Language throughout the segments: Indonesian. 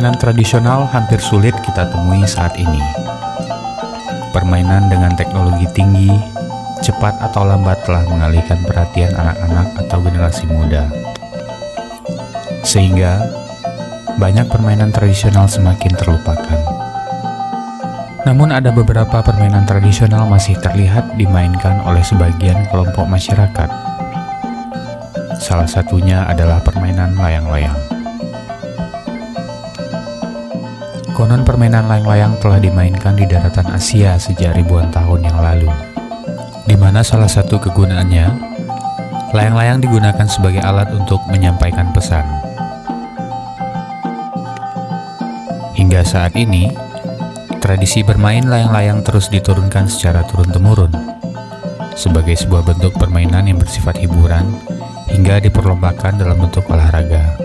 permainan tradisional hampir sulit kita temui saat ini. Permainan dengan teknologi tinggi, cepat atau lambat telah mengalihkan perhatian anak-anak atau generasi muda. Sehingga, banyak permainan tradisional semakin terlupakan. Namun ada beberapa permainan tradisional masih terlihat dimainkan oleh sebagian kelompok masyarakat. Salah satunya adalah permainan layang-layang. Konon permainan layang-layang telah dimainkan di daratan Asia sejak ribuan tahun yang lalu, di mana salah satu kegunaannya, layang-layang digunakan sebagai alat untuk menyampaikan pesan. Hingga saat ini, tradisi bermain layang-layang terus diturunkan secara turun-temurun, sebagai sebuah bentuk permainan yang bersifat hiburan hingga diperlombakan dalam bentuk olahraga.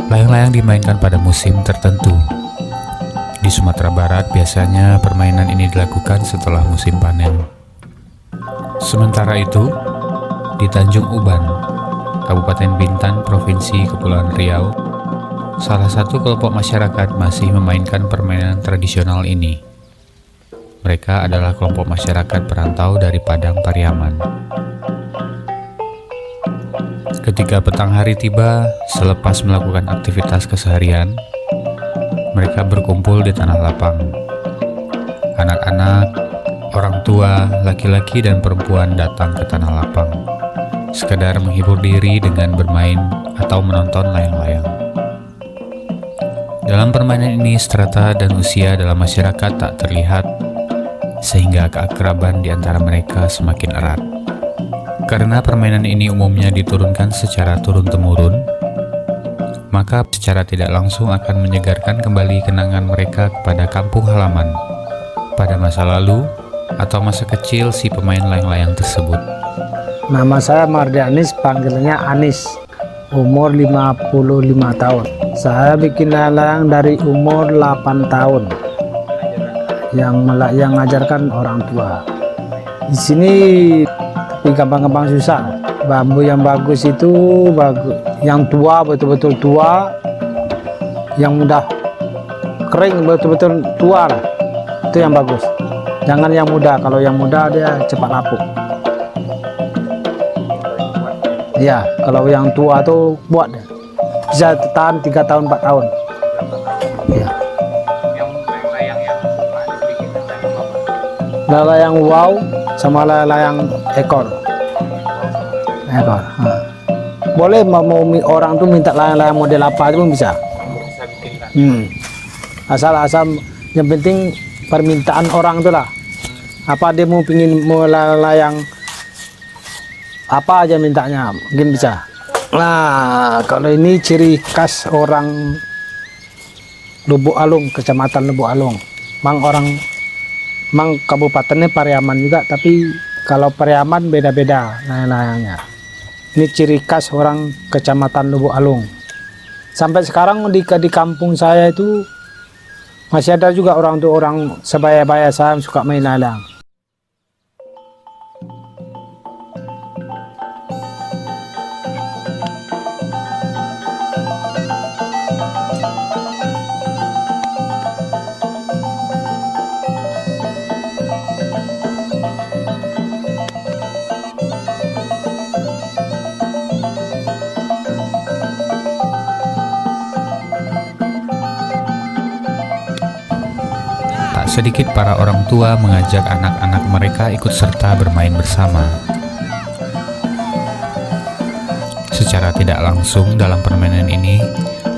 Layang-layang dimainkan pada musim tertentu. Di Sumatera Barat biasanya permainan ini dilakukan setelah musim panen. Sementara itu, di Tanjung Uban, Kabupaten Bintan, Provinsi Kepulauan Riau, salah satu kelompok masyarakat masih memainkan permainan tradisional ini. Mereka adalah kelompok masyarakat perantau dari Padang Pariaman. Ketika petang hari tiba, selepas melakukan aktivitas keseharian, mereka berkumpul di tanah lapang. Anak-anak, orang tua, laki-laki dan perempuan datang ke tanah lapang, sekedar menghibur diri dengan bermain atau menonton layang-layang. Dalam permainan ini, strata dan usia dalam masyarakat tak terlihat, sehingga keakraban di antara mereka semakin erat. Karena permainan ini umumnya diturunkan secara turun-temurun, maka secara tidak langsung akan menyegarkan kembali kenangan mereka kepada kampung halaman pada masa lalu atau masa kecil si pemain layang-layang tersebut. Nama saya Mardianis, panggilnya Anis, umur 55 tahun. Saya bikin layang-layang dari umur 8 tahun. Yang ngajarkan orang tua. Di sini tapi gampang-gampang susah. Bambu yang bagus itu bagus, yang tua betul-betul tua, yang mudah kering betul-betul tua lah. Itu yang bagus. Jangan yang muda. Kalau yang muda dia cepat lapuk. Ya, kalau yang tua tuh buat deh. Bisa tahan 3 tahun 4 tahun. Ya. Layang wow sama layang ekor. Boleh mau orang tuh minta layang-layang model apa aja pun bisa. Asal yang penting permintaan orang tuh lah. Apa dia mau layang apa aja mintanya, mungkin bisa. Nah, kalau ini ciri khas orang Lubuk Alung, Kecamatan Lubuk Alung. Mang kabupatennya Pariaman juga, tapi kalau Pariaman beda-beda layang-layangnya. Ini ciri khas orang Kecamatan Lubuk Alung. Sampai sekarang di kampung saya itu masih ada juga orang sebaya-baya saya suka main layang. Sedikit para orang tua mengajak anak-anak mereka ikut serta bermain bersama. Secara tidak langsung dalam permainan ini,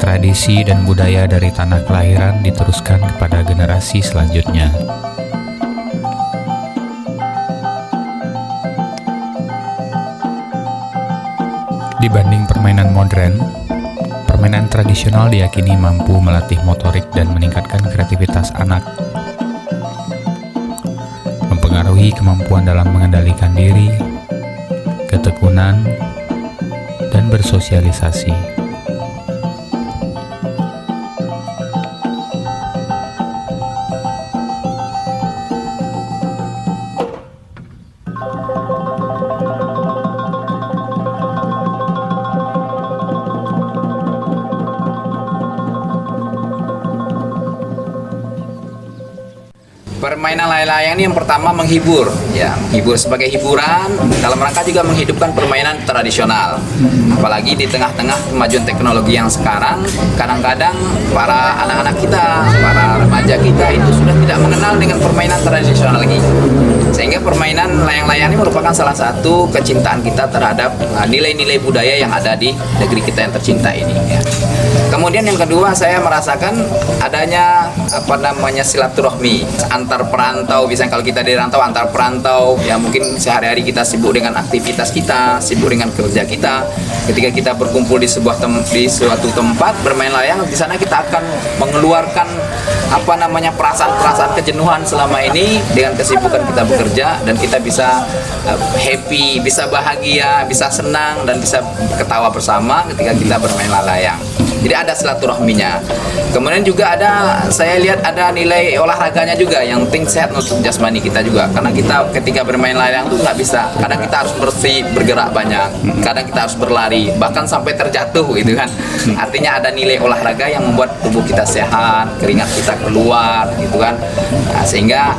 tradisi dan budaya dari tanah kelahiran diteruskan kepada generasi selanjutnya. Dibanding permainan modern, permainan tradisional diyakini mampu melatih motorik dan meningkatkan kreativitas anak, mempengaruhi kemampuan dalam mengendalikan diri, ketekunan, dan bersosialisasi. Permainan layang-layang ini yang pertama menghibur, ya, menghibur sebagai hiburan dalam rangka juga menghidupkan permainan tradisional. Apalagi di tengah-tengah kemajuan teknologi yang sekarang, kadang-kadang para anak-anak kita, para remaja kita itu sudah tidak mengenal dengan permainan tradisional lagi. Sehingga permainan layang-layang ini merupakan salah satu kecintaan kita terhadap nilai-nilai budaya yang ada di negeri kita yang tercinta ini. Ya. Kemudian yang kedua, saya merasakan adanya silaturahmi antar perantau. Biasanya kalau kita di rantau, antar perantau ya, mungkin sehari-hari kita sibuk dengan aktivitas kita, sibuk dengan kerja kita. Ketika kita berkumpul di suatu tempat bermain layang, di sana kita akan mengeluarkan perasaan-perasaan kejenuhan selama ini dengan kesibukan kita bekerja, dan kita bisa happy, bisa bahagia, bisa senang, dan bisa ketawa bersama ketika kita bermain layang. Jadi ada silaturahminya. Kemudian juga saya lihat ada nilai olahraganya juga yang penting sehat untuk jasmani kita juga. Karena kita ketika bermain layang tuh nggak bisa. Kadang kita harus bergerak banyak, kadang kita harus berlari, bahkan sampai terjatuh gitu kan. Artinya ada nilai olahraga yang membuat tubuh kita sehat, keringat kita keluar gitu kan. Nah, sehingga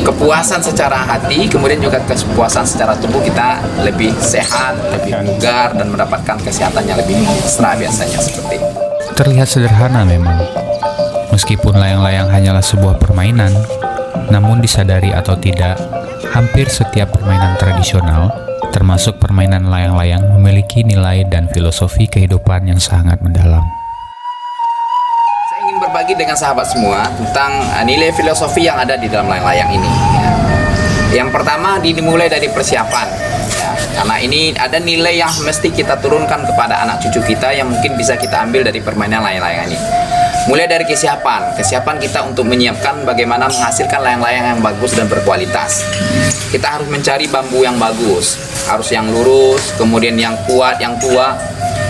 kepuasan secara hati, kemudian juga kepuasan secara tubuh kita lebih sehat, lebih bugar, dan mendapatkan kesehatan yang lebih mesra biasanya seperti itu. Terlihat sederhana memang. Meskipun layang-layang hanyalah sebuah permainan, namun disadari atau tidak, hampir setiap permainan tradisional, termasuk permainan layang-layang, memiliki nilai dan filosofi kehidupan yang sangat mendalam. Saya ingin berbagi dengan sahabat semua tentang nilai filosofi yang ada di dalam layang-layang ini. Yang pertama dimulai dari persiapan. Karena ini ada nilai yang mesti kita turunkan kepada anak cucu kita yang mungkin bisa kita ambil dari permainan layang-layang ini. Mulai dari kesiapan kita untuk menyiapkan bagaimana menghasilkan layang-layang yang bagus dan berkualitas. Kita harus mencari bambu yang bagus, harus yang lurus, kemudian yang kuat, yang tua.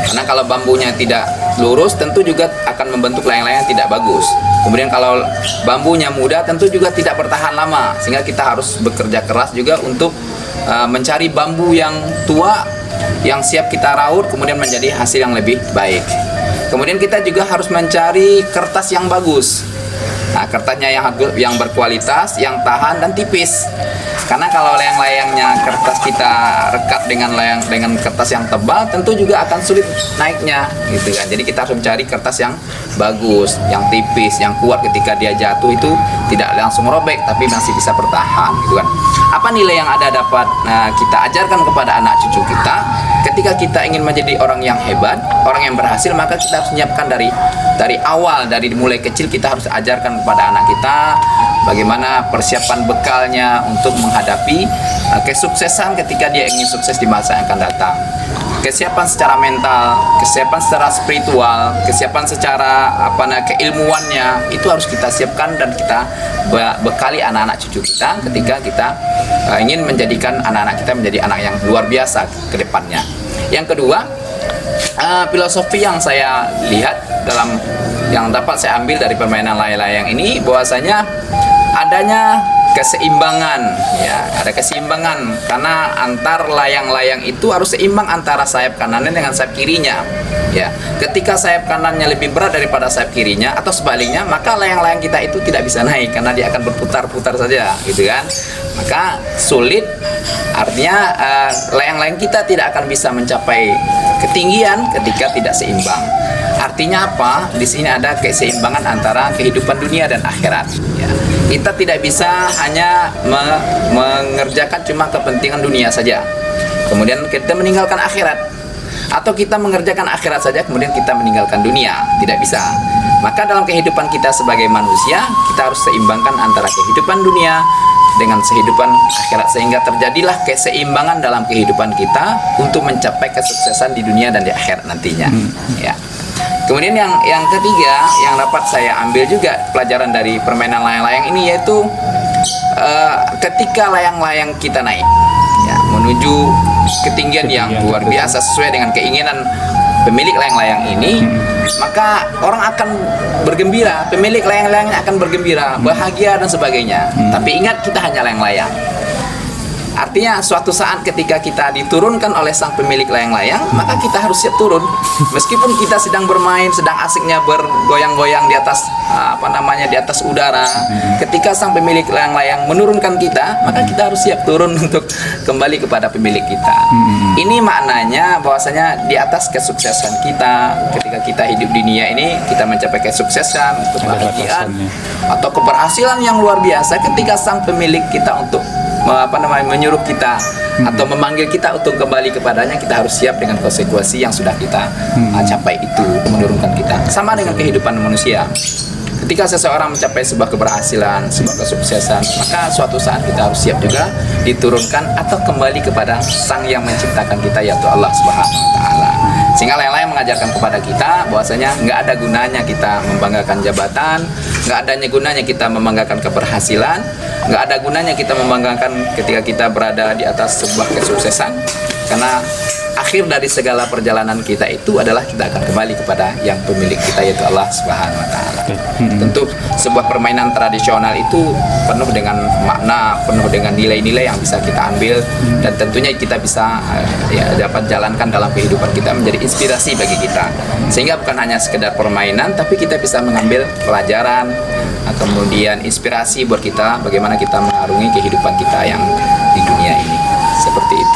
Karena kalau bambunya tidak lurus, tentu juga akan membentuk layang-layang yang tidak bagus. Kemudian kalau bambunya muda, tentu juga tidak bertahan lama. Sehingga kita harus bekerja keras juga untuk mencari bambu yang tua, yang siap kita raut, kemudian menjadi hasil yang lebih baik. Kemudian kita juga harus mencari kertas yang bagus. Nah, kertasnya yang berkualitas, yang tahan dan tipis. Karena kalau layang-layangnya kertas kita rekat dengan kertas yang tebal, tentu juga akan sulit naiknya, gitu kan. Jadi kita harus mencari kertas yang bagus, yang tipis, yang kuat, ketika dia jatuh itu tidak langsung robek, tapi masih bisa bertahan, gitu kan. Apa nilai yang dapat kita ajarkan kepada anak cucu kita? Ketika kita ingin menjadi orang yang hebat, orang yang berhasil, maka kita harus menyiapkan dari awal, dari mulai kecil kita harus ajarkan kepada anak kita bagaimana persiapan bekalnya untuk menghadapi kesuksesan ketika dia ingin sukses di masa yang akan datang. Kesiapan secara mental, kesiapan secara spiritual, kesiapan secara keilmuannya, itu harus kita siapkan dan kita bekali anak-anak cucu kita ketika kita ingin menjadikan anak-anak kita menjadi anak yang luar biasa ke depannya. Yang kedua, filosofi yang saya lihat yang dapat saya ambil dari permainan layang-layang ini, bahwasanya adanya keseimbangan, ya, ada keseimbangan karena antar layang-layang itu harus seimbang antara sayap kanannya dengan sayap kirinya. Ya, ketika sayap kanannya lebih berat daripada sayap kirinya atau sebaliknya, maka layang-layang kita itu tidak bisa naik karena dia akan berputar-putar saja, gitu kan. Maka sulit, artinya layang-layang kita tidak akan bisa mencapai ketinggian ketika tidak seimbang. Artinya apa? Di sini ada keseimbangan antara kehidupan dunia dan akhirat. Ya. Kita tidak bisa hanya mengerjakan cuma kepentingan dunia saja, kemudian kita meninggalkan akhirat, atau kita mengerjakan akhirat saja kemudian kita meninggalkan dunia. Tidak bisa. Maka dalam kehidupan kita sebagai manusia, kita harus seimbangkan antara kehidupan dunia dengan kehidupan akhirat, sehingga terjadilah keseimbangan dalam kehidupan kita untuk mencapai kesuksesan di dunia dan di akhirat nantinya. Ya. Kemudian yang ketiga yang dapat saya ambil juga pelajaran dari permainan layang-layang ini, yaitu ketika layang-layang kita naik, ya, menuju ketinggian yang luar biasa sesuai dengan keinginan pemilik layang-layang ini, maka orang akan bergembira, pemilik layang-layangnya akan bergembira, bahagia dan sebagainya. Tapi ingat, kita hanya layang-layang. Artinya suatu saat ketika kita diturunkan oleh sang pemilik layang-layang, maka kita harus siap turun. Meskipun kita sedang bermain, sedang asiknya bergoyang-goyang di atas di atas udara, ketika sang pemilik layang-layang menurunkan kita, maka kita harus siap turun untuk kembali kepada pemilik kita. Ini maknanya bahwasanya di atas kesuksesan kita, ketika kita hidup di dunia ini, kita mencapai kesuksesan, kebahagiaan atau keberhasilan yang luar biasa, ketika sang pemilik kita untuk menyuruh kita atau memanggil kita untuk kembali kepadanya, kita harus siap dengan konsekuensi yang sudah kita capai itu, menurunkan kita. Sama dengan kehidupan manusia. Ketika seseorang mencapai sebuah keberhasilan, sebuah kesuksesan, maka suatu saat kita harus siap juga diturunkan atau kembali kepada Sang yang menciptakan kita, yaitu Allah Subhanahu wa Ta'ala. Sehingga layang-layang mengajarkan kepada kita bahwasanya nggak ada gunanya kita membanggakan jabatan, nggak ada gunanya kita membanggakan keberhasilan, nggak ada gunanya kita membanggakan ketika kita berada di atas sebuah kesuksesan, karena akhir dari segala perjalanan kita itu adalah kita akan kembali kepada yang pemilik kita, yaitu Allah Subhanahu wa Ta'ala. Tentu sebuah permainan tradisional itu penuh dengan makna, penuh dengan nilai-nilai yang bisa kita ambil, dan tentunya kita bisa dapat jalankan dalam kehidupan kita, menjadi inspirasi bagi kita. Sehingga bukan hanya sekedar permainan, tapi kita bisa mengambil pelajaran, kemudian inspirasi buat kita bagaimana kita mengarungi kehidupan kita yang di dunia ini. Seperti itu.